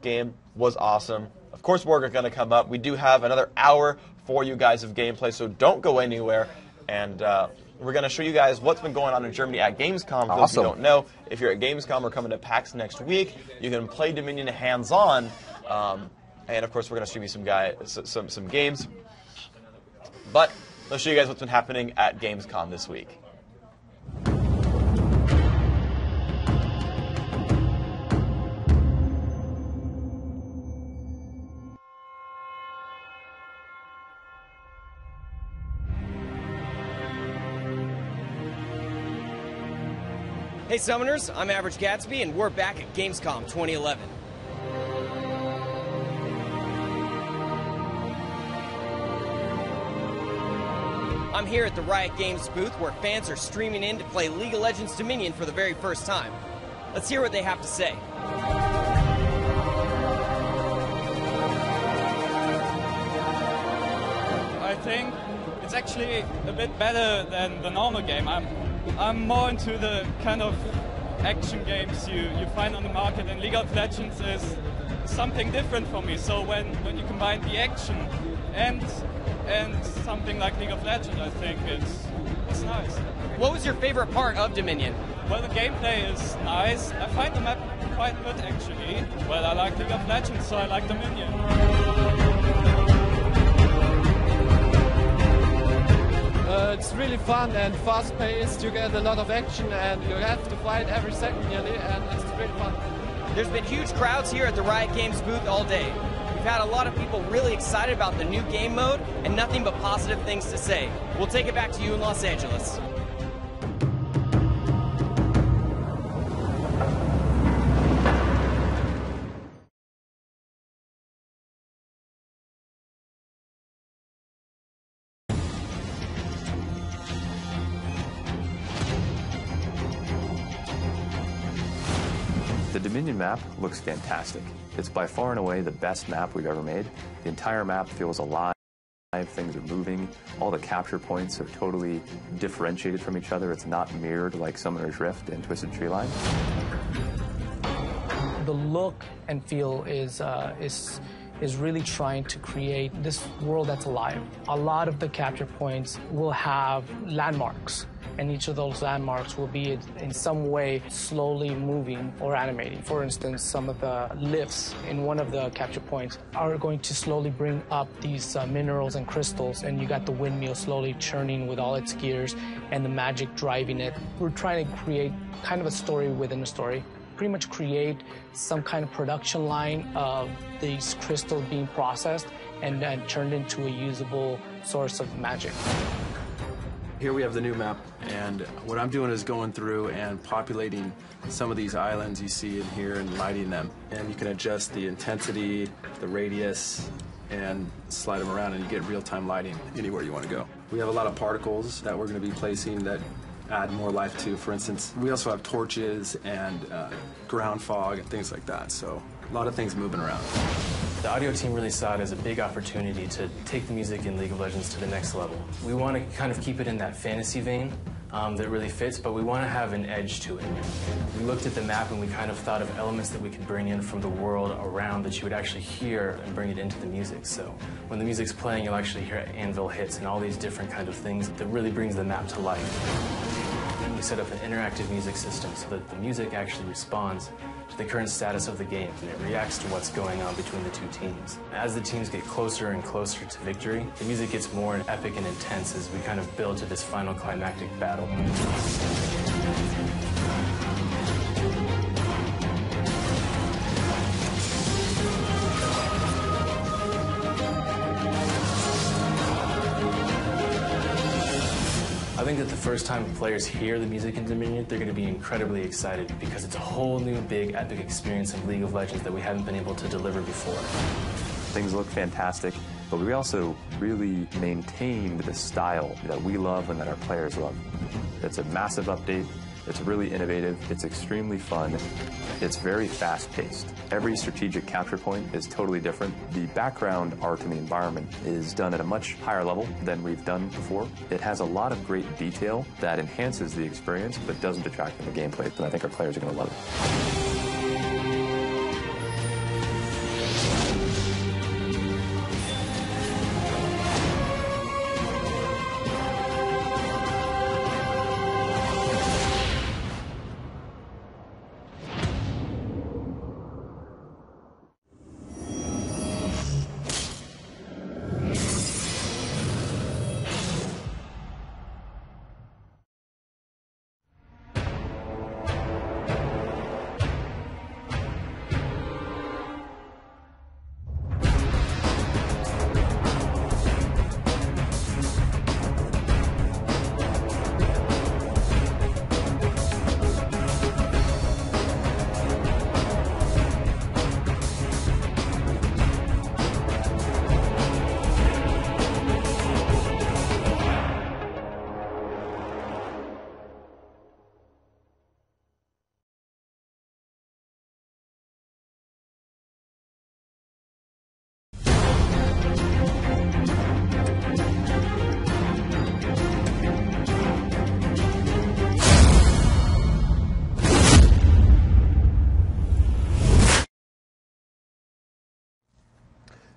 game was awesome. Of course, we're going to come up. We do have another hour for you guys of gameplay, so don't go anywhere. And we're going to show you guys what's been going on in Germany at Gamescom. For those who don't know, if you're at Gamescom or coming to PAX next week, you can play Dominion hands-on. And of course, we're going to stream you some games. But let's show you guys what's been happening at Gamescom this week. Hey Summoners, I'm Average Gatsby, and we're back at Gamescom 2011. I'm here at the Riot Games booth where fans are streaming in to play League of Legends Dominion for the very first time. Let's hear what they have to say. I think it's actually a bit better than the normal game. I'm more into the kind of action games you find on the market, and League of Legends is something different for me. So when you combine the action and something like League of Legends, I think it's nice. What was your favorite part of Dominion? Well, the gameplay is nice. I find the map quite good actually. Well, I like League of Legends, so I like Dominion. It's really fun and fast-paced. You get a lot of action and you have to fight every second nearly, and it's really fun. There's been huge crowds here at the Riot Games booth all day. We've had a lot of people really excited about the new game mode and nothing but positive things to say. We'll take it back to you in Los Angeles. The Dominion map looks fantastic. It's by far and away the best map we've ever made. The entire map feels alive, things are moving, all the capture points are totally differentiated from each other. It's not mirrored like Summoner's Rift and Twisted Treeline. The look and feel is really trying to create this world that's alive. A lot of the capture points will have landmarks, and each of those landmarks will be in some way slowly moving or animating. For instance, some of the lifts in one of the capture points are going to slowly bring up these minerals and crystals, and you got the windmill slowly churning with all its gears and the magic driving it. We're trying to create kind of a story within a story. Pretty much create some kind of production line of these crystals being processed and then turned into a usable source of magic. Here we have the new map, and what I'm doing is going through and populating some of these islands you see in here and lighting them. And you can adjust the intensity, the radius, and slide them around, and you get real-time lighting anywhere you want to go. We have a lot of particles that we're going to be placing that add more life to. For instance, we also have torches and ground fog and things like that, so a lot of things moving around. The audio team really saw it as a big opportunity to take the music in League of Legends to the next level. We want to kind of keep it in that fantasy vein that really fits, but we want to have an edge to it. We looked at the map and we kind of thought of elements that we could bring in from the world around that you would actually hear and bring it into the music. So when the music's playing, you'll actually hear anvil hits and all these different kind of things that really brings the map to life. We set up an interactive music system so that the music actually responds to the current status of the game, and it reacts to what's going on between the two teams. As the teams get closer and closer to victory, the music gets more epic and intense as we kind of build to this final climactic battle. I think that the first time players hear the music in Dominion, they're going to be incredibly excited because it's a whole new big epic experience of League of Legends that we haven't been able to deliver before. Things look fantastic, but we also really maintained the style that we love and that our players love. It's a massive update. It's really innovative. It's extremely fun. It's very fast-paced. Every strategic capture point is totally different. The background art in the environment is done at a much higher level than we've done before. It has a lot of great detail that enhances the experience but doesn't detract from the gameplay, and I think our players are going to love it.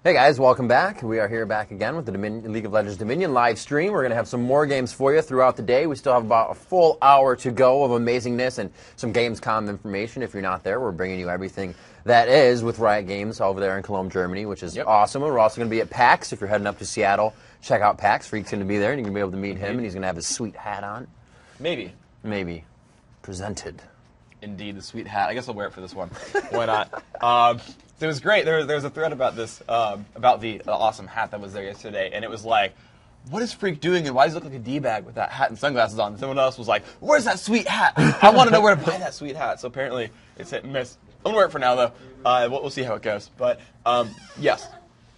Hey guys, welcome back. We are here back again with the League of Legends Dominion live stream. We're going to have some more games for you throughout the day. We still have about a full hour to go of amazingness and some Gamescom information. If you're not there, we're bringing you everything that is with Riot Games over there in Cologne, Germany, which is awesome. We're also going to be at PAX. If you're heading up to Seattle, check out PAX. Freak's going to be there, and you're going to be able to meet him, and he's going to have his sweet hat on. Maybe. Presented. Indeed, the sweet hat. I guess I'll wear it for this one. Why not? It was great. There was a thread about this, about the awesome hat that was there yesterday, and it was like, what is Freak doing, and why does he look like a D-bag with that hat and sunglasses on? Someone else was like, where's that sweet hat? I want to know where to buy that sweet hat. So apparently, it's hit and miss. I'm going to wear it for now, though. We'll see how it goes. But, yes,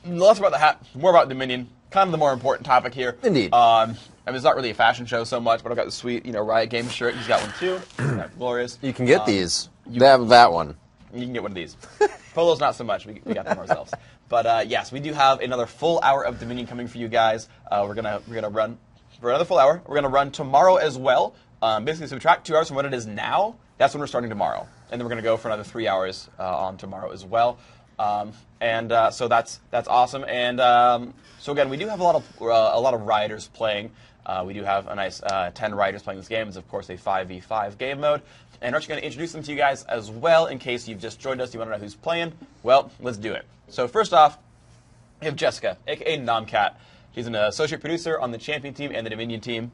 less about the hat, more about Dominion. Kind of the more important topic here. Indeed. I mean, it's not really a fashion show so much, but I've got the sweet, Riot Games shirt. He's got one, too. Glorious. You can get these. They have that one. You can get one of these. Polos, not so much. We got them ourselves. But yes, we do have another full hour of Dominion coming for you guys. We're gonna run for another full hour. We're gonna run tomorrow as well. Basically, subtract 2 hours from what it is now. That's when we're starting tomorrow, and then we're gonna go for another 3 hours on tomorrow as well. So that's awesome. And so again, we do have a lot of Rioters playing. We do have a nice 10 Rioters playing this game. It's of course a 5v5 game mode. And aren't you going to introduce them to you guys as well in case you've just joined us, you want to know who's playing? Well, let's do it. So first off, we have Jessica, a.k.a. Nomcat. She's an associate producer on the Champion team and the Dominion team,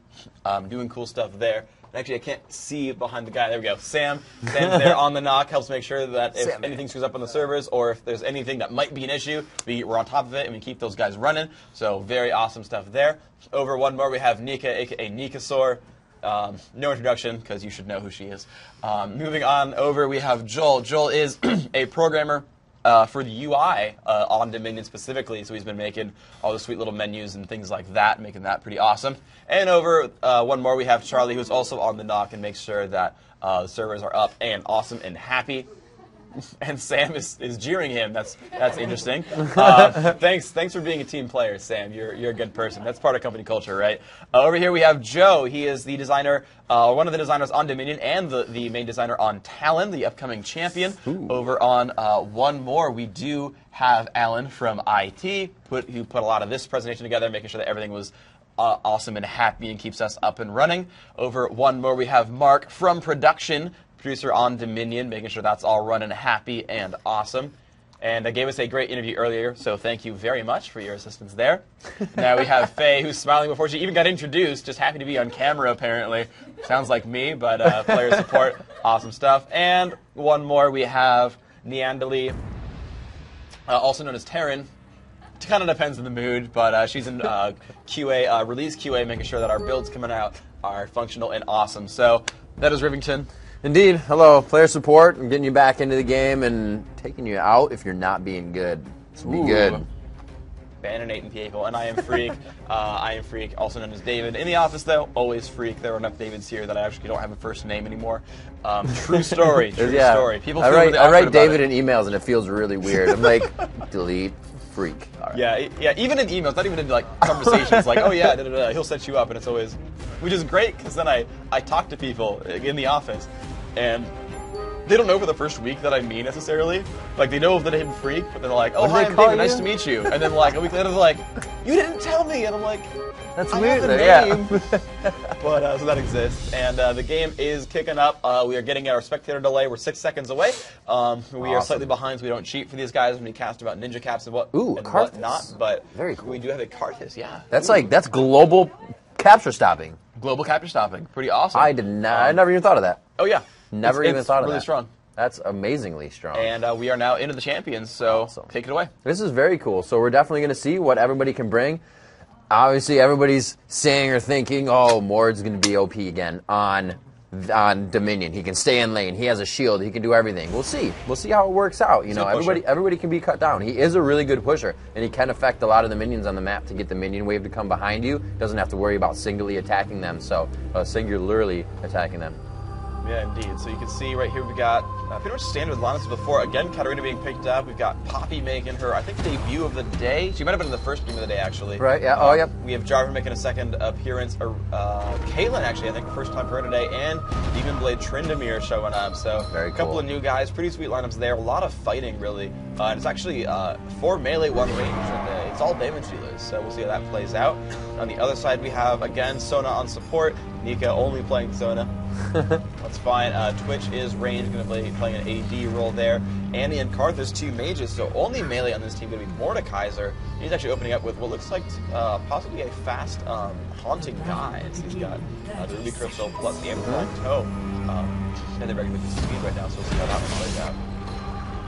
doing cool stuff there. And actually, I can't see behind the guy. There we go. Sam's there on the knock, helps make sure that if anything screws up on the servers or if there's anything that might be an issue, we're on top of it and we keep those guys running. So very awesome stuff there. Over one more, we have Nika, a.k.a. Nikasaur. No introduction, because you should know who she is. Moving on over, we have Joel. Joel is a programmer for the UI on Dominion specifically, so he's been making all the sweet little menus and things like that, making that pretty awesome. And over one more, we have Charlie, who's also on the knock and makes sure that the servers are up and awesome and happy. And Sam is jeering him. That's interesting. Thanks for being a team player, Sam. You're a good person. That's part of company culture, right? Over here we have Joe. He is the designer, one of the designers on Dominion, and the main designer on Talon, the upcoming champion. Ooh. Over on one more, we do have Alan from IT, who put a lot of this presentation together, making sure that everything was awesome and happy and keeps us up and running. Over one more, we have Mark from production, producer on Dominion, making sure that's all running happy and awesome. And gave us a great interview earlier, so thank you very much for your assistance there. Now we have Faye, who's smiling before she even got introduced, just happy to be on camera, apparently. Sounds like me, but player support, awesome stuff. And one more, we have Neanderly, also known as Taryn. It kind of depends on the mood, but she's in QA, release QA, making sure that our builds coming out are functional and awesome. So that is Rivington. Indeed. Hello, player support. I'm getting you back into the game and taking you out if you're not being good. So be good. Bananating people. And I am Freak. I am Freak, also known as David. In the office, though, always Freak. There are enough Davids here that I actually don't have a first name anymore. True story. True story. People feel really I write David in emails, and it feels really weird. I'm like, delete. Freak. Right. Yeah. Even in emails, not even in like conversations, like, oh yeah, he'll set you up, and it's always, which is great because then I talk to people in the office, and they don't know for the first week that I mean necessarily. Like they know that I'm Freak, but they're like, oh hi, I'm David, nice to meet you, and then like a week later they're like, you didn't tell me, and I'm like, that's I weird. Have a name. But so that exists, and the game is kicking up. We are getting our spectator delay. We're 6 seconds away. We are slightly behind, so we don't cheat for these guys when we cast about ninja caps and whatnot. But very cool. We do have a Carthus, yeah. That's global capture stopping. Global capture stopping, pretty awesome. I did not. I never even thought of that. Oh yeah, never even thought of that. Really strong. That's amazingly strong. And we are now into the champions, so take it away. This is very cool. So we're definitely going to see what everybody can bring. Obviously, everybody's saying or thinking, oh, Mord's going to be OP again on Dominion. He can stay in lane. He has a shield. He can do everything. We'll see. We'll see how it works out. You know, everybody can be cut down. He is a really good pusher, and he can affect a lot of the minions on the map to get the minion wave to come behind you. Doesn't have to worry about singularly attacking them. Yeah, indeed. So you can see right here we've got pretty much standard lineups before. Again, Katarina being picked up. We've got Poppy making her, I think, debut of the day. She might have been in the first game of the day, actually. Right, yeah. Oh, yep. We have Jarvan making a second appearance. Caitlyn, actually, I think, first time for her today. And Demon Blade Tryndamere showing up. So very a couple cool. of new guys. Pretty sweet lineups there. A lot of fighting, really. And it's actually 4 melee, 1 range. And it's all damage dealers. So we'll see how that plays out. On the other side, we have, again, Sona on support. Nika only playing Sona. That's fine. Twitch is range, going to be playing an AD role there. Annie and Karthus, 2 mages, so only melee on this team going to be Mordekaiser. He's actually opening up with what looks like possibly a fast haunting guise. He's got the Ruby Crystal plus the Amplified Toe. And the regular speed right now, so we'll see how that one plays out.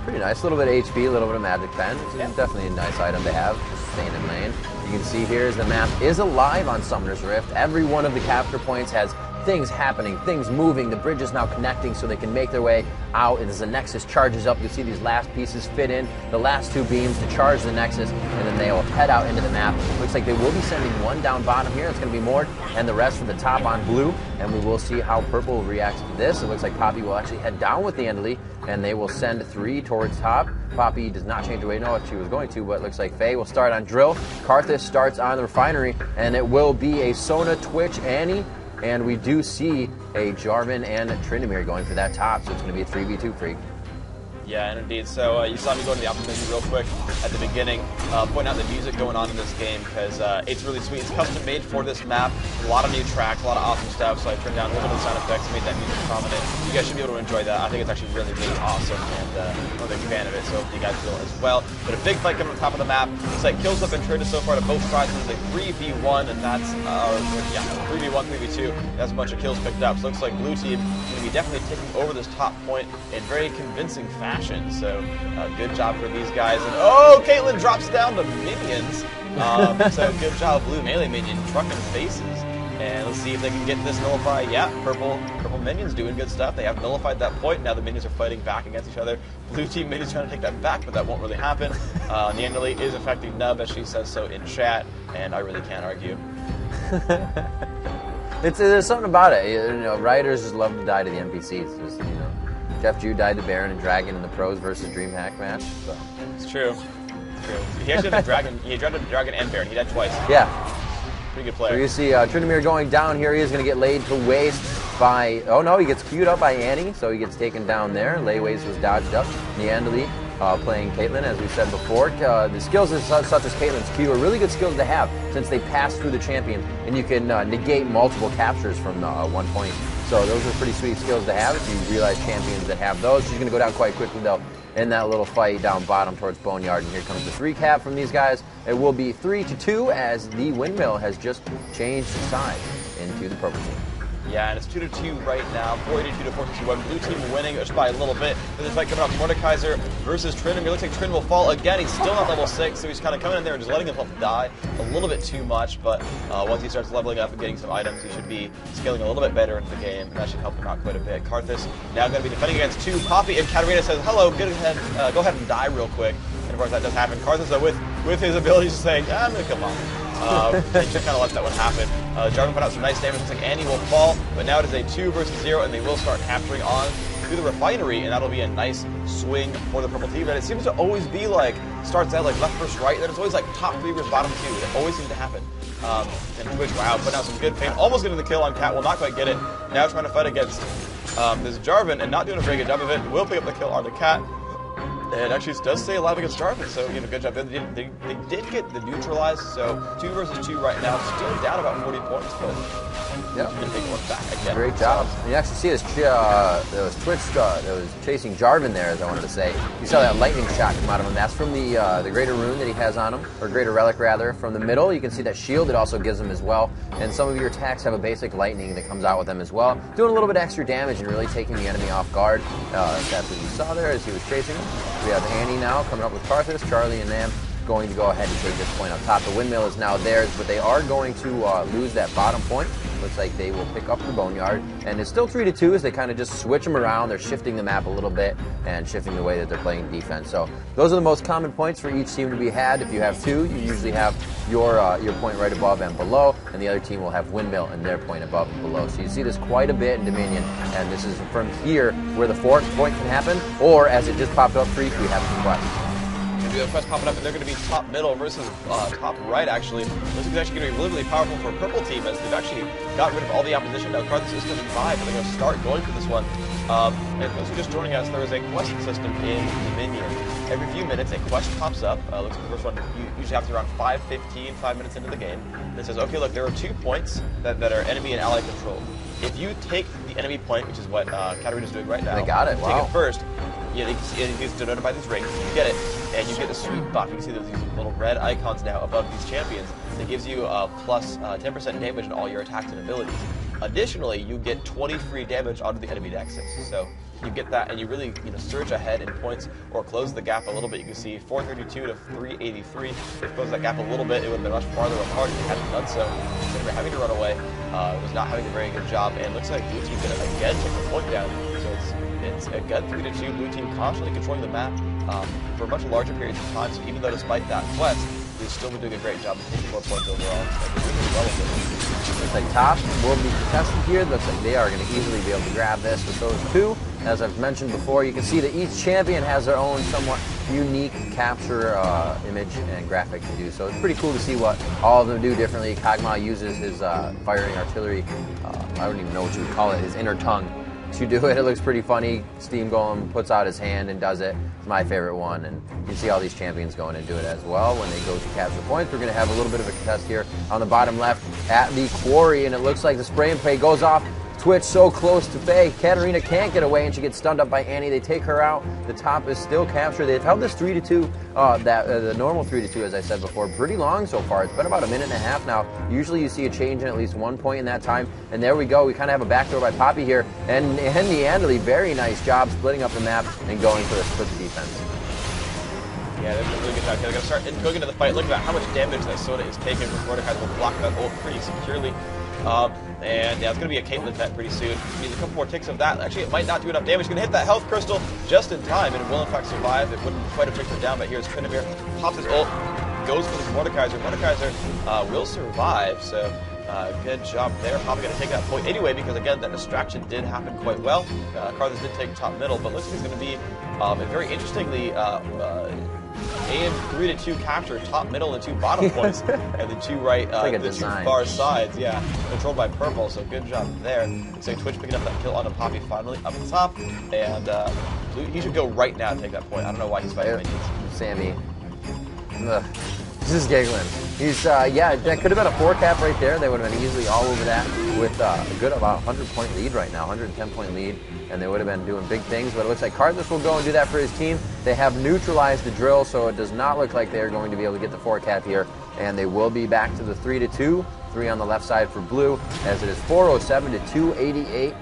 Pretty nice. A little bit of HP, a little bit of Magic Pen. It's definitely a nice item to have, just staying in lane. You can see here as the map is alive on Summoner's Rift. Every one of the capture points has things happening, things moving. The bridge is now connecting so they can make their way out. And as the Nexus charges up, you'll see these last pieces fit in, the last 2 beams to charge the Nexus, and then they will head out into the map. Looks like they will be sending 1 down bottom here. It's going to be Mord, and the rest from the top on blue. And we will see how purple reacts to this. It looks like Poppy will actually head down with the Endly, and they will send 3 towards top. Poppy does not change away, no, if she was going to, but it looks like Faye will start on Drill. Karthus starts on the Refinery, and it will be a Sona, Twitch, Annie, and we do see a Jarvan and Tryndamere going for that top, so it's going to be a 3v2 freak. Yeah, and indeed. So you saw me go to the album menu real quick at the beginning, point out the music going on in this game because it's really sweet. It's custom made for this map. A lot of new tracks, a lot of awesome stuff. So I turned down a little bit of sound effects and made that music prominent. You guys should be able to enjoy that. I think it's actually really, really awesome, and I'm a big fan of it. So you guys will as well. But a big fight coming on top of the map. Looks like kills have been traded so far to both sides. It's a 3v1, and that's 3v1, 3v2. That's a bunch of kills picked up. So it looks like blue team going to be definitely taking over this top point in very convincing fashion. So good job for these guys. And oh, Caitlyn drops down to minions. So good job, blue melee minion trucking faces. And let's see if they can get this nullified. Yeah, purple minions doing good stuff. They have nullified that point. Now the minions are fighting back against each other. Blue team minions trying to take that back, but that won't really happen. The Endly is affecting Nub, as she says so in chat, and I really can't argue. There's something about it. You know, writers just love to die to the NPCs. Just, you know, Jeff Jew died to Baron and Dragon in the Pros versus DreamHack match. So. It's true. It's true. He actually had a Dragon. He died to Dragon and Baron. He died twice. Yeah. Pretty good player. So you see Tryndamere going down here. He is going to get laid to waste by... Oh, no, he gets queued up by Annie, so he gets taken down there. Layways was dodged up. The Endly playing Caitlyn, as we said before. The skills such as Caitlyn's Q are really good skills to have since they pass through the champion, and you can negate multiple captures from 1 point. So those are pretty sweet skills to have if you realize champions that have those. She's going to go down quite quickly, though, in that little fight down bottom towards Boneyard. And here comes the 3 cap from these guys. It will be 3-2 as the windmill has just changed sides into the purple team. Yeah, and it's 2-2 right now. 482 to 461. Blue team winning just by a little bit. There's a fight coming up. Mordekaiser versus Tryndamere. Looks like Tryndamere will fall again. He's still not level 6, so he's kind of coming in there and just letting himself die a little bit too much. But once he starts leveling up and getting some items, he should be scaling a little bit better into the game, and that should help him out quite a bit. Karthus now going to be defending against 2. Poppy and Katarina says, "Hello, go ahead and die real quick." And of course that does happen. Karthus, though, with his abilities, just saying, "I'm going to come on." They just kind of let that one happen. Jarvan put out some nice damage. Looks like Annie will fall, but now it is a 2 versus 0, and they will start capturing on through the Refinery, and that'll be a nice swing for the purple team. And it seems to always be like, starts out like left versus right, then it's always like top 3 versus bottom 2. It always seems to happen. And Twitch, wow, putting out some good pain. Almost getting the kill on Cat, will not quite get it. Now trying to fight against this Jarvan, and not doing a very good job of it. Will pick up the kill on the Cat. And actually does stay alive against Jarvan, so good job. They did get the neutralized, so 2 versus 2 right now. Still down about 40 points, but yep. Take one back again. Great job. You actually see this, there was Twitch that was chasing Jarvan there, as I wanted to say. You saw that lightning shot come out of him. That's from the greater rune that he has on him, or greater relic rather. From the middle, you can see that shield it also gives him as well. And some of your attacks have a basic lightning that comes out with them as well, doing a little bit extra damage and really taking the enemy off guard. That's what you saw there as he was chasing him. We have Annie now coming up with Karthus, Charlie and Nam going to go ahead and take this point up top. The windmill is now theirs, but they are going to lose that bottom point. Looks like they will pick up the Boneyard. And it's still 3-2 as they kind of just switch them around. They're shifting the map a little bit and shifting the way that they're playing defense. So those are the most common points for each team to be had. If you have two, you usually have your point right above and below, and the other team will have Windmill and their point above and below. So you see this quite a bit in Dominion, and this is from here where the fourth point can happen, or as it just popped up for you, we have some quests. We have quests popping up, and they're going to be top middle versus top right, actually. This is actually going to be really, really powerful for a purple team, as they've actually got rid of all the opposition. Now, Carthus is still 5, but they're going to start going for this one. And those who are just joining us, there is a quest system in Dominion. Every few minutes, a quest pops up. Looks like the first one, you usually have to around 5 minutes into the game. It says, okay, look, there are 2 points that are enemy and ally controlled. If you take the enemy point, which is what Katarina's doing right now. They got it, wow. Take it first. Yeah, it's denoted by these rings. You get it, and you get the sweet buff. You can see there's these little red icons now above these champions. That gives you plus 10% damage in all your attacks and abilities. Additionally, you get 20 free damage onto the enemy dexes. So you get that, and you really surge ahead in points or close the gap a little bit. You can see 432 to 383. If you close that gap a little bit, it would have been much farther apart if you hadn't done so. Instead of having to run away, was not having a very good job, and it looks like Blue Team going to again take the point down. So it's again 3-2. Blue Team constantly controlling the map for much larger periods of time. So even though despite that quest, they've still been doing a great job of taking 4 points overall. Looks like top will be contested here. Looks like they are going to easily be able to grab this with those 2. As I've mentioned before, you can see that each champion has their own somewhat unique capture image and graphic to do. So it's pretty cool to see what all of them do differently. Kog'Maw uses his firing artillery, I don't even know what you would call it, his inner tongue to do it. It looks pretty funny. Steam Golem puts out his hand and does it. It's my favorite one, and you can see all these champions going and do it as well when they go to capture points. We're going to have a little bit of a contest here on the bottom left at the quarry, and it looks like the spray and pray goes off. Twitch so close to Faye. Katarina can't get away, and she gets stunned up by Annie. They take her out. The top is still captured. They've held this 3-2, the normal 3-2, as I said before, pretty long so far. It's been about a minute and a half now. Usually you see a change in at least 1 point in that time, and there we go. We kind of have a backdoor by Poppy here, and Neandely, very nice job splitting up the map and going for the split defense. Yeah, they're doing a really good job. They're going to start going into the fight. Look at how much damage that Soda is taking. Mordecai will block that ult pretty securely. And yeah, it's going to be a Caitlyn event pretty soon. Needs a couple more ticks of that. Actually, it might not do enough damage. It's going to hit that health crystal just in time, and it will in fact survive. It wouldn't quite have taken her down, but here's Tryndamere, pops his ult, goes for this Mordekaiser. Mordekaiser will survive, so good job there. Probably going to take that point anyway, because again, that distraction did happen quite well. Carthus did take top middle, but looks like it's going to be a very interestingly and 3-2 capture, top, middle, and 2 bottom points, and the 2 right, like the 2 far sides, yeah, controlled by purple. So good job there. Looks like Twitch picking up that kill on a Poppy finally up the top, and he should go right now and take that point. I don't know why he's fighting minions. Sammy, this is giggling. He's yeah, that could have been a 4 cap right there. They would have been easily all over that with a good about 100-point lead right now, 110-point lead. And they would have been doing big things, but it looks like Carthus will go and do that for his team. They have neutralized the drill, so it does not look like they're going to be able to get the 4 cap here, and they will be back to the 3-2, 3 on the left side for Blue, as it is 407 to 288.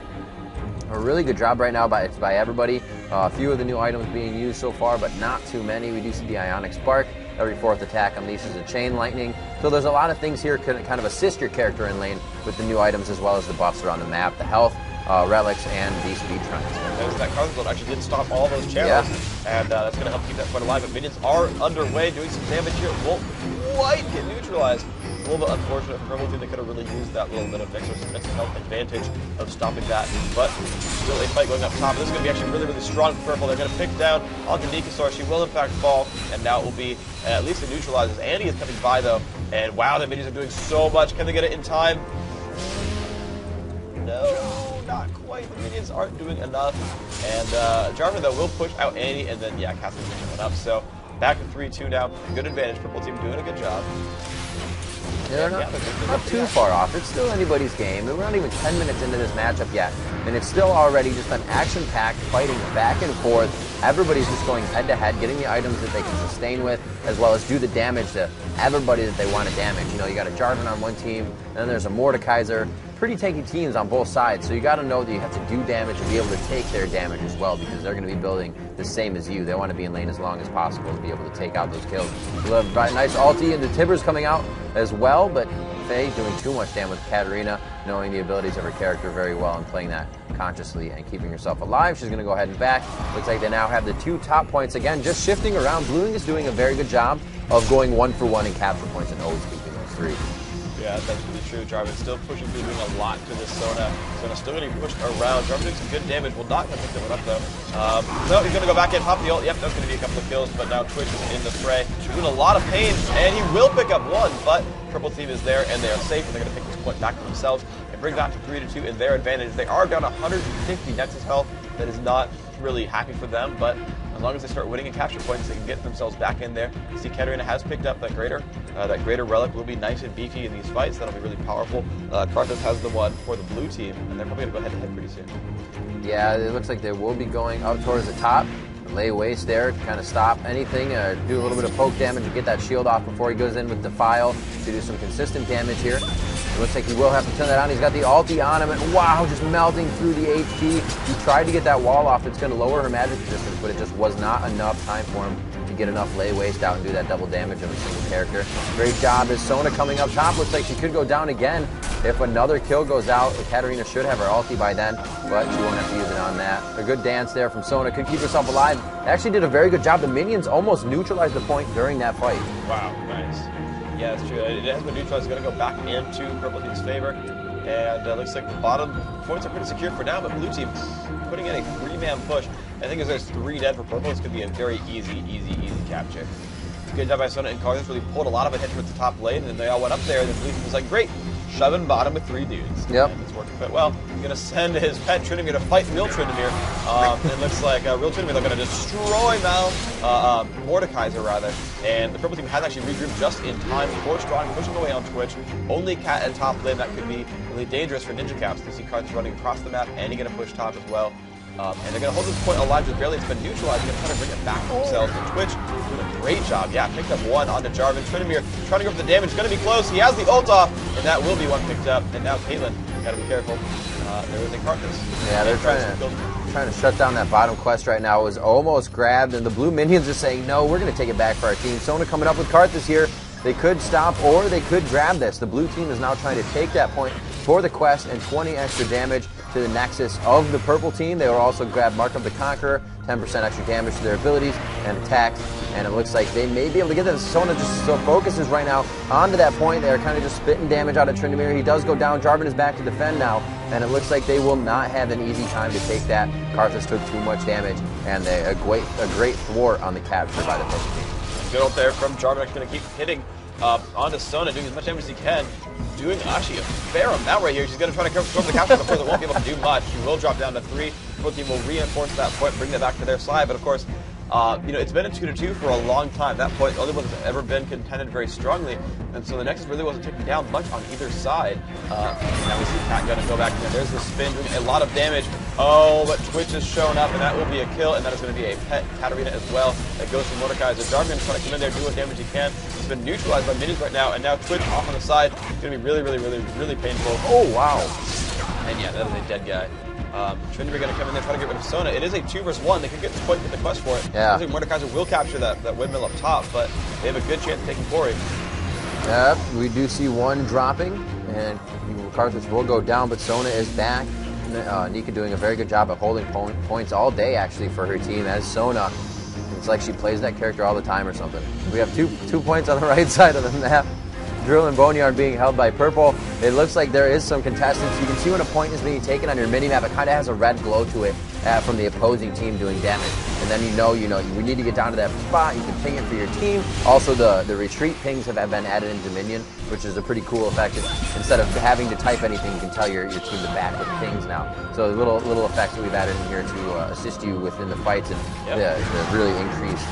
A really good job right now by everybody. A few of the new items being used so far, but not too many. We do see the Ionic Spark. Every 4th attack unleashes a Chain Lightning. So there's a lot of things here that kind of assist your character in lane with the new items, as well as the buffs around the map, the health, relics, and the speed trunks. Notice that Carthus ult actually did stop all those channels, and that's going to help keep that point alive. But minions are underway, doing some damage here. Won't quite get neutralized. A little bit unfortunate for Purple Team. They could have really used that little bit of extra health advantage of stopping that. But still a fight going up top. This is going to be actually really, really strong for Purple. They're going to pick down onto Nikasaur. She will in fact fall, and now it will be at least it neutralizes. Andy is coming by though, and wow, the minions are doing so much. Can they get it in time? No, not quite. The minions aren't doing enough. And Jarvan though will push out Annie, and then yeah, Cassidy's coming up. So back to 3-2 now. Good advantage. Purple Team doing a good job. They're not too far off. It's still anybody's game. We're not even 10 minutes into this matchup yet, and it's still already just an action-packed fighting back and forth. Everybody's just going head-to-head, getting the items that they can sustain with, as well as do the damage to everybody that they want to damage. You know, you got a Jarvan on one team, and then there's a Mordekaiser. Pretty tanky teams on both sides, so you got to know that you have to do damage and be able to take their damage as well, because they're going to be building the same as you. They want to be in lane as long as possible to be able to take out those kills. We'll have a nice ulti, and the Tibbers coming out as well, but Fei doing too much damage with Katarina, knowing the abilities of her character very well and playing that consciously and keeping herself alive. She's going to go ahead and back. Looks like they now have the 2 top points again, just shifting around. Bluing is doing a very good job of going 1 for 1 in capture points and always keeping those 3. Yeah, that's really true. Jarvan still pushing through, doing a lot to this Sona. Sona still getting pushed around. Jarvan doing some good damage. Will not going to pick that one up, though. No, he's going to go back in, pop the ult. Yep, that's going to be a couple of kills, but now Twitch is in the fray. Doing a lot of pain, and he will pick up 1, but Purple Team is there, and they are safe, and they're going to pick this point back to themselves and bring that to 3-2 in their advantage. They are down 150 Nexus health. That is not really happy for them, but as long as they start winning in capture points, they can get themselves back in there. You see, Katarina has picked up that greater. That greater relic will be nice and beefy in these fights. That'll be really powerful. Karthus has the one for the blue team, and they're probably going to go head-to-head pretty soon. Yeah, it looks like they will be going up towards the top. Lay waste there to kind of stop anything, do a little bit of poke damage and get that shield off before he goes in with Defile to do some consistent damage here. It looks like he will have to turn that on. He's got the ulti on him, and wow, just melting through the HP. He tried to get that wall off. It's going to lower her magic resistance, but it just was not enough time for him to get enough lay waste out and do that double damage of a single character. Great job is Sona coming up top. Looks like she could go down again. If another kill goes out, Katarina should have her ulti by then, but she won't have to use it on that. A good dance there from Sona. Could keep herself alive. Actually did a very good job. The minions almost neutralized the point during that fight. Wow, nice. Yeah, that's true. It has been neutralized. It's going to go back into Purple Team's favor. And looks like the bottom points are pretty secure for now, but Blue Team putting in a 3-man push. I think as there's 3 dead for Purple, this could be a very easy capture. Good job by Sona and Karthus. Really pulled a lot of it towards the top lane, and then they all went up there, and then Blue Team was like, great, shoving bottom with 3 dudes. Yep. And it's working quite well. He's going to send his pet Tryndamere to fight real Tryndamere. It looks like real Tryndamere, they're going to destroy Mordekaiser, rather. And the Purple Team has actually regrouped just in time. 4 strong, pushing away on Twitch. Only Cat at top lane, that could be really dangerous for Ninja Caps. You see Karthus running across the map, and he's going to push top as well. And they're going to hold this point alive just barely. It's been neutralized. They're going to try to bring it back to themselves. And Twitch doing a great job. Yeah, picked up 1 onto Jarvan. Tryndamere trying to go for the damage. Going to be close. He has the ult off, and that will be 1 picked up. And now Caitlyn, got to be careful. There is a Karthus. Yeah, they're trying to shut down that bottom quest right now. It was almost grabbed, and the blue minions are saying, no, we're going to take it back for our team. Sona coming up with Karthus here. They could stop, or they could grab this. The blue team is now trying to take that point for the quest and 20 extra damage to the Nexus of the purple team. They will also grab Mark of the Conqueror, 10% extra damage to their abilities and attacks, and it looks like they may be able to get that. Sona just so focuses right now onto that point. They're kind of just spitting damage out of Tryndamere. He does go down. Jarvan is back to defend now, and it looks like they will not have an easy time to take that. Karthus took too much damage, and a great thwart on the capture by the purple team. Good ult there from Jarvan. Going to keep hitting onto Sona, doing as much damage as he can. Doing actually a fair amount right here. She's going to try to cover the capture, but of course it won't be able to do much. She will drop down to 3. The purple team will reinforce that point, bring that back to their side, but of course, it's been a 2-2 for a long time. That point, the only one that's ever been contended very strongly, and so the Nexus really wasn't taking down much on either side. Now we see Cat going to go back in there. There's the spin, doing a lot of damage. Oh, but Twitch has shown up, and that will be a kill, and that is going to be a pet Katarina as well. That goes from Mordekaiser. Jarvan trying to come in there, do what damage he can. He's been neutralized by minions right now, and now Twitch off on the side. It's going to be really painful. Oh, wow. And yeah, that is a dead guy. Tryndamere going to come in there, try to get rid of Sona. It is a 2 versus 1. They could get this point, get the quest for it. Yeah. I think Mordekaiser will capture that windmill up top, but they have a good chance of taking Quarry. Yep, we do see one dropping, and Karthus will go down, but Sona is back. Nika doing a very good job of holding points all day, actually, for her team as Sona. It's like she plays that character all the time or something. We have two points on the right side of the map. Drill and Boneyard being held by purple. It looks like there is some contestants. You can see when a point is being taken on your mini-map, it kind of has a red glow to it from the opposing team doing damage. And then you know, we need to get down to that spot. You can ping it for your team. Also, the retreat pings have been added in Dominion, which is a pretty cool effect. Instead of having to type anything, you can tell your team to back with pings now. So little effects that we've added in here to assist you within the fights and the really increased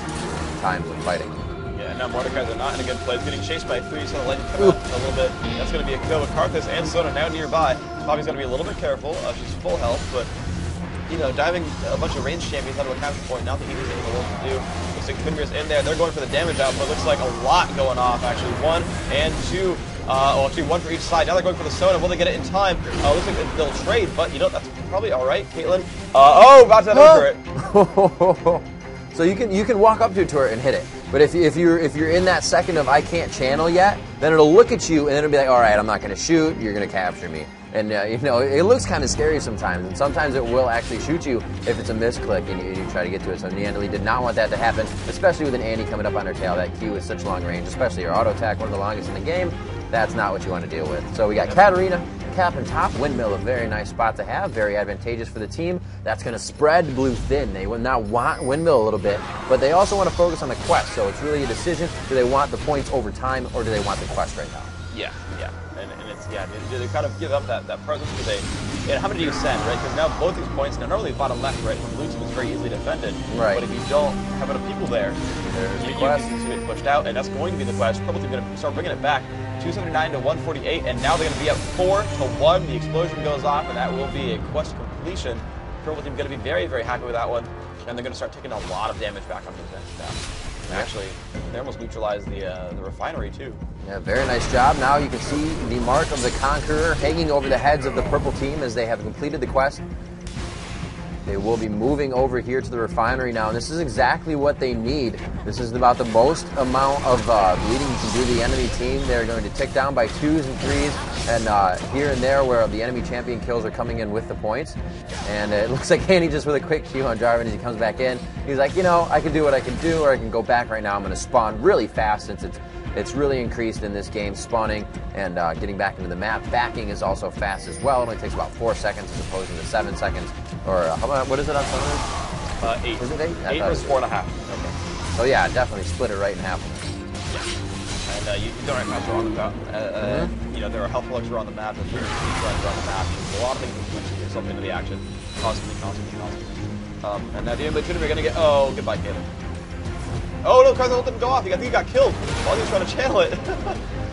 times of fighting. Now Mordekaiser not in a good place, getting chased by 3, so letting him come out a little bit. That's going to be a kill with Karthus and Sona now nearby. Poppy's going to be a little bit careful. She's full health, but diving a bunch of ranged champions onto a capture point, not the easiest thing in the world to do. Looks like Tryndamere in there. They're going for the damage out, but it looks like a lot going off actually. 1 and 2. Actually 1 for each side. Now they're going for the Sona. Will they get it in time? Looks like they'll trade, but that's probably all right. Caitlyn. About to have a turret. So you can walk up to a turret and hit it. But if you're in that second of I can't channel yet, then it'll look at you and it'll be like, all right, I'm not going to shoot. You're going to capture me. And you know, it looks kind of scary sometimes, and sometimes it will actually shoot you if it's a misclick and you try to get to it. So Neanderly did not want that to happen, especially with an Annie coming up on her tail. That Q is such long range, especially her auto attack, one of the longest in the game. That's not what you want to deal with. So we got Katarina capping top. Windmill, a very nice spot to have, very advantageous for the team. That's going to spread blue thin. They will not want Windmill a little bit, but they also want to focus on the quest. So it's really a decision. Do they want the points over time, or do they want the quest right now? Yeah. And it's, do they kind of give up that presence? Do they, and how many do you send, right? Because now both these points, now normally bottom left, right, from blue team is very easily defended. Right. But if you don't have enough people there, you can see it pushed out, and that's going to be the quest. Purple team going to start bringing it back. 279 to 148, and now they're going to be up 4-1. The explosion goes off, and that will be a quest completion. Purple team going to be very, very happy with that one, and they're going to start taking a lot of damage back on those ends now. Actually, they almost neutralized the refinery too. Yeah, very nice job. Now you can see the mark of the Conqueror hanging over the heads of the purple team as they have completed the quest. They will be moving over here to the refinery now, and this is exactly what they need. This is about the most amount of bleeding you can do to the enemy team. They're going to tick down by 2s and 3s, and here and there where the enemy champion kills are coming in with the points. And it looks like Andy just with a quick Q on Jarvan as he comes back in. He's like, you know, I can do what I can do, or I can go back right now. I'm going to spawn really fast since it's really increased in this game, spawning and getting back into the map. Backing is also fast as well. It only takes about 4 seconds as opposed to 7 seconds. Or what is it on Summoners? 8. Is it 8? Eight was 4.5. Okay. So yeah, definitely split it right in half. Yeah. And you don't have much wrong about you know, there are health plugs around the map, there's speed runs around the map. There's a lot of things that push yourself into the action constantly. And now the enemy are going to get, oh, goodbye, Caleb. Oh no, Carson didn't go off. I think he got killed while he was trying to channel it.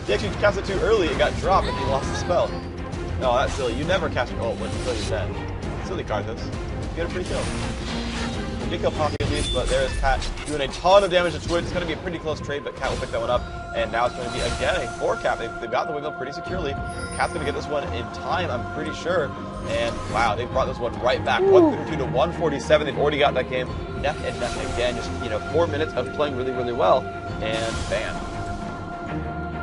He actually cast it too early. It got dropped and he lost the spell. No, that's silly. You never cast your ult until you're dead. Silly Karthus. You get a free kill. You did kill Poppy at least, but there is Cat doing a ton of damage to Twitch. It's going to be a pretty close trade, but Cat will pick that one up. And now it's going to be, again, a 4-cap. They've got the wiggle pretty securely. Cat's going to get this one in time, I'm pretty sure. And wow, they brought this one right back. 132 to 147. They've already got that game neck and neck again. Just, you know, 4 minutes of playing really, really well. And bam.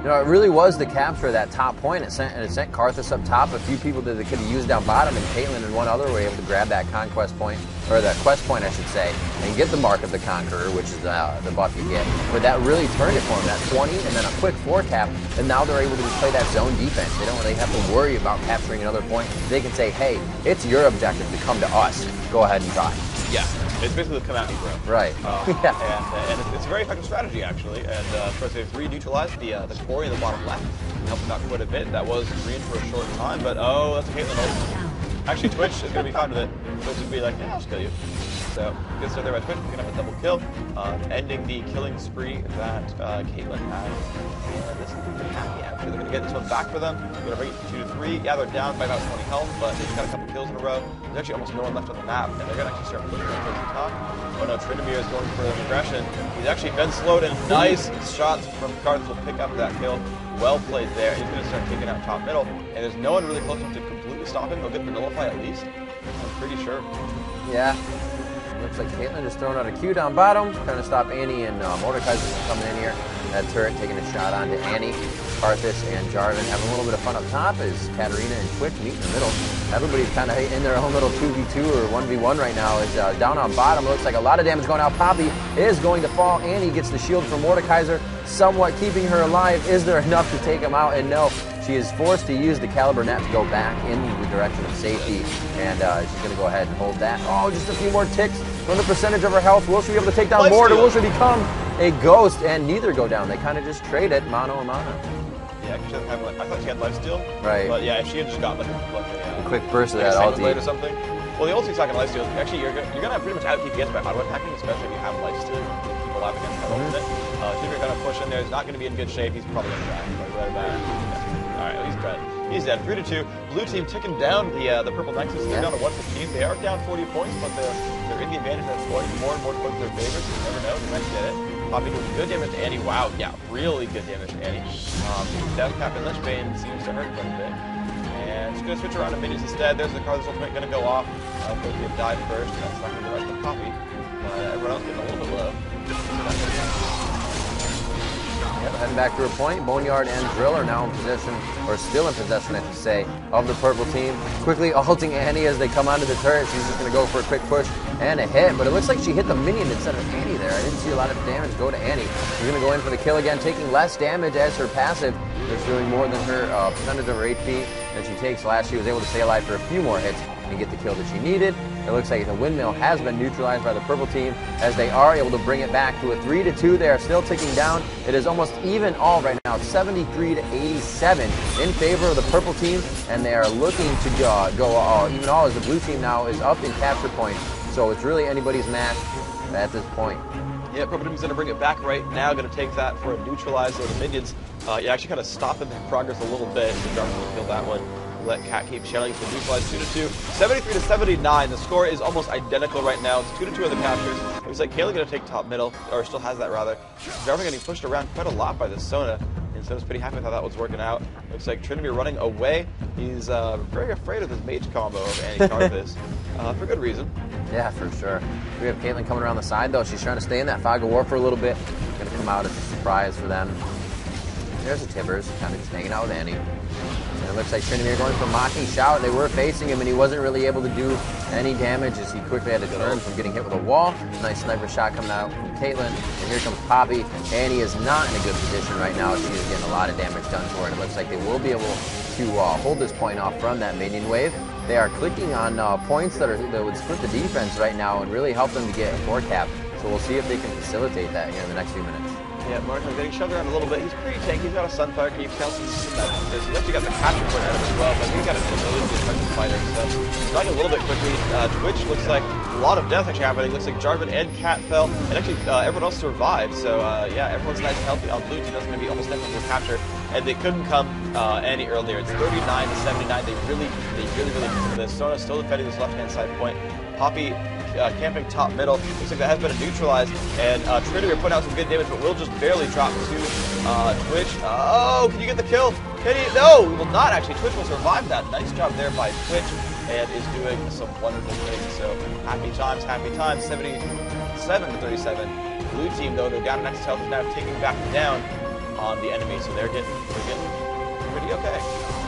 You know, it really was the capture of that top point. It sent Karthus up top. A few people that they could have used down bottom, and Caitlyn and one other were able to grab that conquest point, or that quest point, I should say, and get the mark of the Conqueror, which is the buff you get. But that really turned it for them. That 20 and then a quick 4-cap, and now they're able to play that zone defense. They don't really have to worry about capturing another point. They can say, hey, it's your objective to come to us. Go ahead and try. Yeah, it's basically come at me, bro. Right. Yeah. And it's a very effective strategy, actually. And of course, they've neutralized the quarry in the bottom left. Helped them out quite a bit. That was green for a short time, but oh, that's a Caitlyn ult. Actually, Twitch is going to be fine with it. Twitch would be like, yeah, I'll just kill you. So, good stuff there by Twitch. We're going to have a double kill, ending the killing spree that Caitlyn had. And this is pretty happy, actually. They're going to get this one back for them. They're going to bring it to 2 to 3. Yeah, they're down by about 20 health, but they've got a couple kills in a row. There's actually almost no one left on the map, and they're going to actually start pushing towards the top. Oh no, Trinamir is going for an aggression. He's actually been slowed, and nice shots from Karthus will pick up that kill. Well played there. He's going to start taking out top middle, and there's no one really close enough to completely stop him. They'll get the nullify at least. I'm pretty sure. Yeah. Looks like Caitlyn just throwing out a Q down bottom, trying to stop Annie and Mordekaiser from coming in here. That turret taking a shot onto Annie. Karthus and Jarvan having a little bit of fun up top as Katarina and Twitch meet in the middle. Everybody's kind of in their own little 2v2 or 1v1 right now. Is down on bottom. Looks like a lot of damage going out. Poppy is going to fall. Annie gets the shield from Mordekaiser, somewhat keeping her alive. Is there enough to take him out? And no, she is forced to use the Caliber net to go back in the direction of safety. And she's going to go ahead and hold that. Oh, just a few more ticks from the percentage of her health. Will she be able to take down Mord, or will she become a ghost? And neither go down. They kind of just trade it mano a mano. Yeah, she doesn't have, I thought she had lifesteal. Right. But yeah, if she had just got like a quick burst of that ulti or something. Well, the ulti's talking lifesteal. Actually, you're gonna pretty much out DPS by auto attacking, especially if you have lifesteal. Keep alive against that ultimate. She's gonna push in there. He's not gonna be in good shape. He's probably gonna die. Right back. Yeah. All right, he's dead. He's dead. 3-2. Blue team ticking down the purple Nexus. They're down to 115. They are down 40 points, but they're in the advantage that's scoring more and more towards their favorites. You never know. They might get it. Poppy doing good damage to Annie. Wow, yeah, really good damage to Annie. Death Cap and Lichbane seems to hurt quite a bit. And she's going to switch around to minions instead. There's the Karthus ultimate going to go off. Both have died first. That's not going to be right to Poppy. Everyone else getting a little bit low. So that's gotten back to her point. Boneyard and Drill are now in possession, or still in possession, I should say, of the purple team. Quickly ulting Annie as they come onto the turret. She's just going to go for a quick push and a hit, but it looks like she hit the minion instead of Annie there. I didn't see a lot of damage go to Annie. She's going to go in for the kill again, taking less damage as her passive is doing more than her percentage of her HP that she takes. Last, she was able to stay alive for a few more hits and get the kill that she needed. It looks like the windmill has been neutralized by the purple team as they are able to bring it back to a 3-2. They are still ticking down. It is almost even all right now. It's 73-87 in favor of the purple team, and they are looking to go even all as the blue team now is up in capture points. So it's really anybody's match at this point. Yeah, purple team's going to bring it back right now. Going to take that for a neutralize of the minions. Yeah, actually kind of stopping their progress a little bit. So Jarvan will kill that one. Let Cat keep shelling for neutralize 2-2. 73-79. The score is almost identical right now. It's 2-2 of the captures. It looks like Kayla going to take top middle, or still has that rather. Jarvan getting pushed around quite a lot by this Sona. And Sona's pretty happy with how that was working out. Looks like Trinity running away. He's very afraid of his mage combo of Annie Carthus. For good reason. Yeah, for sure. We have Caitlyn coming around the side though. She's trying to stay in that fog of war for a little bit. Going to come out as a surprise for them. There's the Tibbers, kind of just hanging out with Annie. And it looks like Trinity going for mocking shout. They were facing him and he wasn't really able to do any damage as he quickly had to turn from getting hit with a wall. Nice sniper shot coming out from Caitlyn. And here comes Poppy. Annie is not in a good position right now. She is getting a lot of damage done to her. And it looks like they will be able to hold this point off from that minion wave. They are clicking on points that would split the defense right now and really help them to get a 4 cap. So we'll see if they can facilitate that here in the next few minutes. Yeah, Martin getting shoved around a little bit. He's pretty tanky. He's got a Sunfire Keep. He's actually got the capture point out of him as well, but he's got an inability to be a effective fighter. So he's dying a little bit quickly. Twitch looks like a lot of death actually happening. Looks like Jarvan and Cat fell, and actually everyone else survived. So yeah, everyone's nice and healthy on blue team. That's going to be almost definitely a capture, and they couldn't come any earlier. It's 39-79. They really need this. Sona's still defending this left-hand side point. Poppy camping top middle. Looks like that has been a neutralized, and Trinity are putting out some good damage, but will just barely drop to Twitch. Oh, can you get the kill? Can he? No, we will not actually. Twitch will survive that. Nice job there by Twitch, and is doing some wonderful things. So happy times, 77-37. Blue team though, they're down next to health, is now taking back down on the enemy, so they're getting pretty okay.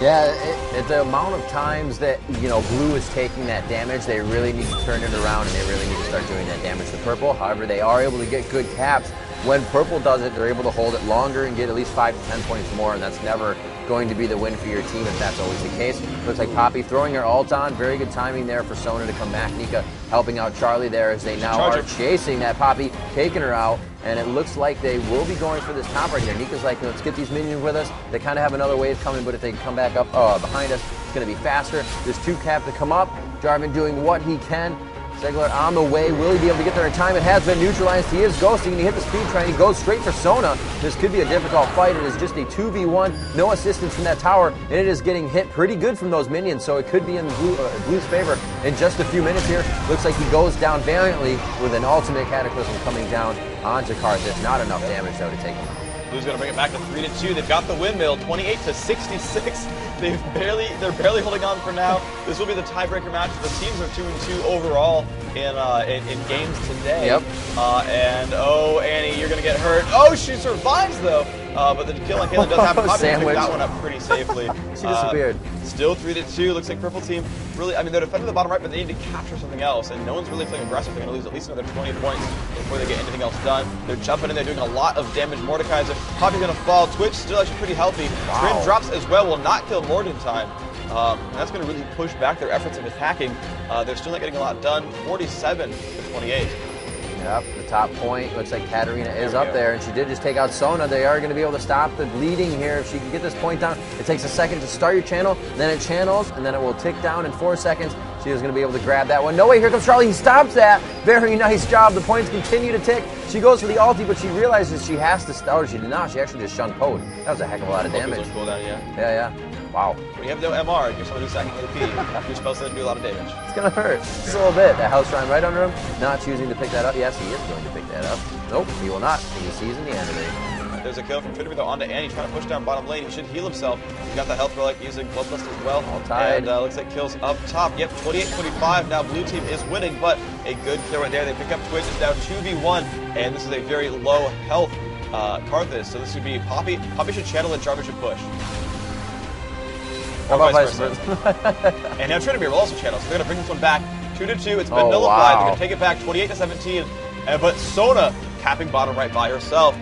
Yeah, at the amount of times that, blue is taking that damage, they really need to turn it around and they really need to start doing that damage to purple. However, they are able to get good caps. When purple does it, they're able to hold it longer and get at least 5 to 10 points more, and that's never going to be the win for your team if that's always the case. Looks like Poppy throwing her ult on. Very good timing there for Sona to come back. Nika helping out Charlie there as they now are chasing that Poppy, taking her out. And it looks like they will be going for this top right here. Nika's like, let's get these minions with us. They kind of have another wave coming, but if they can come back up behind us, it's going to be faster. There's 2 cap to come up. Jarvan doing what he can. Segler on the way. Will he be able to get there in time? It has been neutralized. He is ghosting, and he hit the speed train. He goes straight for Sona. This could be a difficult fight. It is just a 2v1. No assistance from that tower, and it is getting hit pretty good from those minions, so it could be in Blue's favor in just a few minutes here. Looks like he goes down valiantly with an ultimate cataclysm coming down onto Karthus. Not enough damage, though, to take him out. Blue's going to bring it back to 3-2. They've got the windmill, 28-66. They're barely holding on for now. This will be the tiebreaker match. The teams are 2-2 overall in games today. Yep. And oh, Annie, you're going to get hurt. Oh, she survives though. But the kill on Caitlyn does happen. Poppy picked that one up pretty safely. She disappeared. Still 3-2. Looks like purple team really. I mean, they're defending the bottom right, but they need to capture something else. And no one's really playing aggressive. They're going to lose at least another 20 points before they get anything else done. They're jumping in. They're doing a lot of damage. Mordekaiser. Poppy's going to fall. Twitch still actually pretty healthy. Wow. Trin drops as well. Will not kill Mord in time. That's going to really push back their efforts of attacking. They're still not getting a lot done. 47-28. Yep, the top point. Looks like Katarina is up there, and she did just take out Sona. They are going to be able to stop the bleeding here if she can get this point down. It takes a second to start your channel, then it channels, and then it will tick down in 4 seconds. She is going to be able to grab that one. No way, here comes Charlie. He stops that. Very nice job. The points continue to tick. She goes for the ulti, but she realizes she has to start. She did not. She actually just shunned Poe. That was a heck of a lot of damage. Yeah. Wow. When you have no MR, you're someone who's second AP, your spell's going to do a lot of damage. It's going to hurt. Just a little bit. That house shrine right under him. Not choosing to pick that up. Yes, he is going to pick that up. Nope, he will not. He sees in the enemy. There's a kill from Trinity though onto Annie, trying to push down bottom lane. He should heal himself. He got the health relic using Bloodlust as well. All tied. And looks like kills up top. Yep, 28-25. Now blue team is winning, but a good kill right there. They pick up Twitch. It's now 2v1, and this is a very low health Karthus. So this would be Poppy. Poppy should channel and Jarvan should push. How Or about vice vice versa. And now Trinity will also channel. So they're going to bring this one back 2-2. It's been Oh, nullified. wow. They're going to take it back 28-17. But Sona capping bottom right by herself.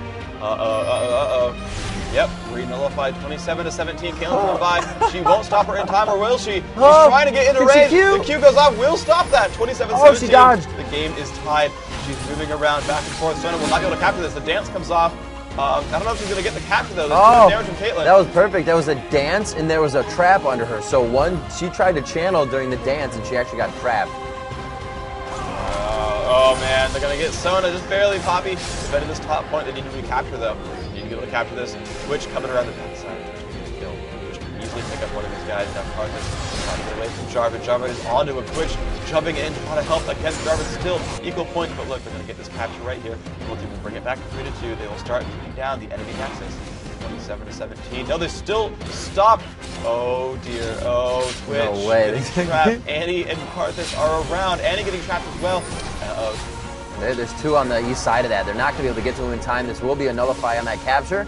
Yep, re-nullified 27-17. Caitlin's going by. She won't stop her in time, or will she? She's trying to get into range. The Q goes off. Will stop that. 27-17. Oh, she dodged. The game is tied. She's moving around back and forth. Sona will not be able to capture this. The dance comes off. I don't know if she's going to get the capture, though. There's too much damage from Caitlin. That was perfect. That was a dance, and there was a trap under her. So she tried to channel during the dance, and she actually got trapped. Oh man, they're gonna get Sona just barely. Poppy defending this top point. They need to recapture though. They need to be able to capture this. Twitch coming around the backside. Kill. Twitch can easily pick up one of these guys. Now Karthus trying to get away from Jarvan. Jarvan is onto him. Twitch jumping in to try to help against Jarvan. Still equal points, but look, they're gonna get this capture right here. We'll bring it back to 3-2. They will start taking down the enemy nexus. 27-17. No, they still stop. Oh dear. Oh, Twitch. No way. Trapped. Annie and Karthus are around. Annie getting trapped as well. There's two on the east side of that. They're not going to be able to get to him in time. This will be a nullify on that capture.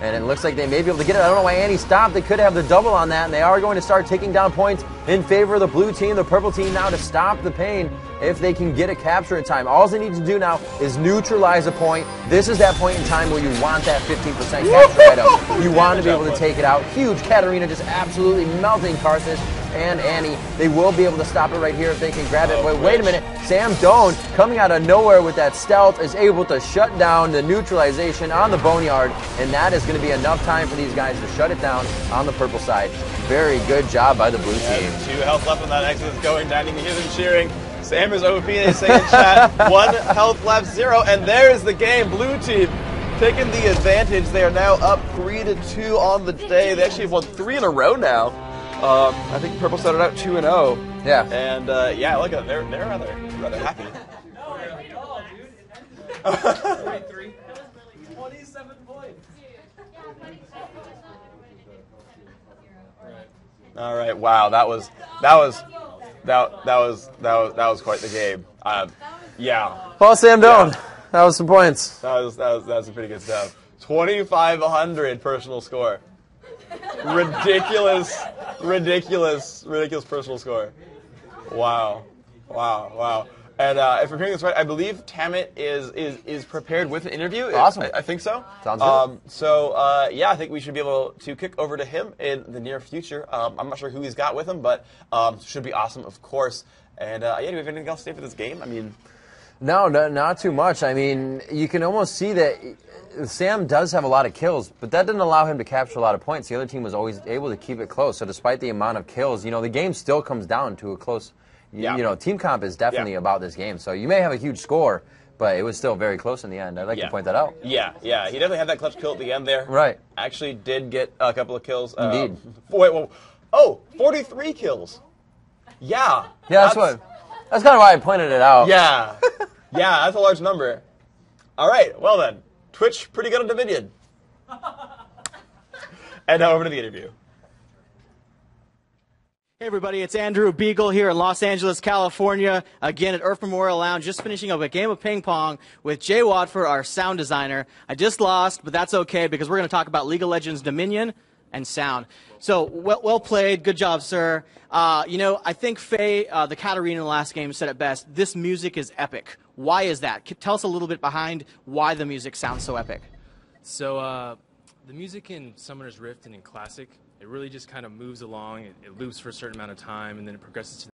And it looks like they may be able to get it. I don't know why Annie stopped. They could have the double on that, and they are going to start taking down points in favor of the blue team, the purple team now to stop the pain if they can get a capture in time. All they need to do now is neutralize a point. This is that point in time where you want that 15% capture item. You want to be able to take it out. Huge Katarina just absolutely melting Karthus and Annie. They will be able to stop it right here if they can grab it. But wait a minute. Sam Doan coming out of nowhere with that stealth is able to shut down the neutralization on the Boneyard, and that is going to be enough time for these guys to shut it down on the purple side. Very good job by the blue team. 2 health left on that exit is going down. You can hear them cheering. Sam is OP, they say in chat. 1 health left, 0, and there is the game. Blue team taking the advantage. They are now up 3-2 on the day. They actually have won 3 in a row now. I think purple started out 2-0. Yeah. And yeah, look, they're rather happy. 43. 27 points. All right, wow, that was quite the game. Yeah. Paul Sam Doan. Yeah. That was some points. That was some pretty good stuff. 2,500 personal score. Ridiculous personal score. Wow. And if I'm hearing this right, I believe Tamit is prepared with an interview. Awesome. I think so. Sounds good. So yeah, I think we should be able to kick over to him in the near future. I'm not sure who he's got with him, but should be awesome, of course. And yeah, do we have anything else to say for this game? I mean, no, not too much. I mean, you can almost see that Sam does have a lot of kills, but that didn't allow him to capture a lot of points. The other team was always able to keep it close. So despite the amount of kills, the game still comes down to a close. Team comp is definitely about this game. So you may have a huge score, but it was still very close in the end. I'd like to point that out. Yeah. He definitely had that clutch kill at the end there. Right. Actually did get a couple of kills. Indeed. Wait, 43 kills. Yeah. Yeah, that's kind of why I pointed it out. Yeah. Yeah, that's a large number. All right, well then. Twitch, pretty good on Dominion. And now over to the interview. Hey everybody, it's Andrew Beagle here in Los Angeles, California, again at Earth Memorial Lounge, just finishing up a game of ping pong with Jay Watford, our sound designer. I just lost, but that's okay because we're going to talk about League of Legends Dominion and sound. So, well played. Good job, sir. I think Faye, the Katarina in the last game, said it best. This music is epic. Why is that? Tell us a little bit behind why the music sounds so epic. So, the music in Summoner's Rift and in Classic, it really just kind of moves along. It loops for a certain amount of time, and then it progresses to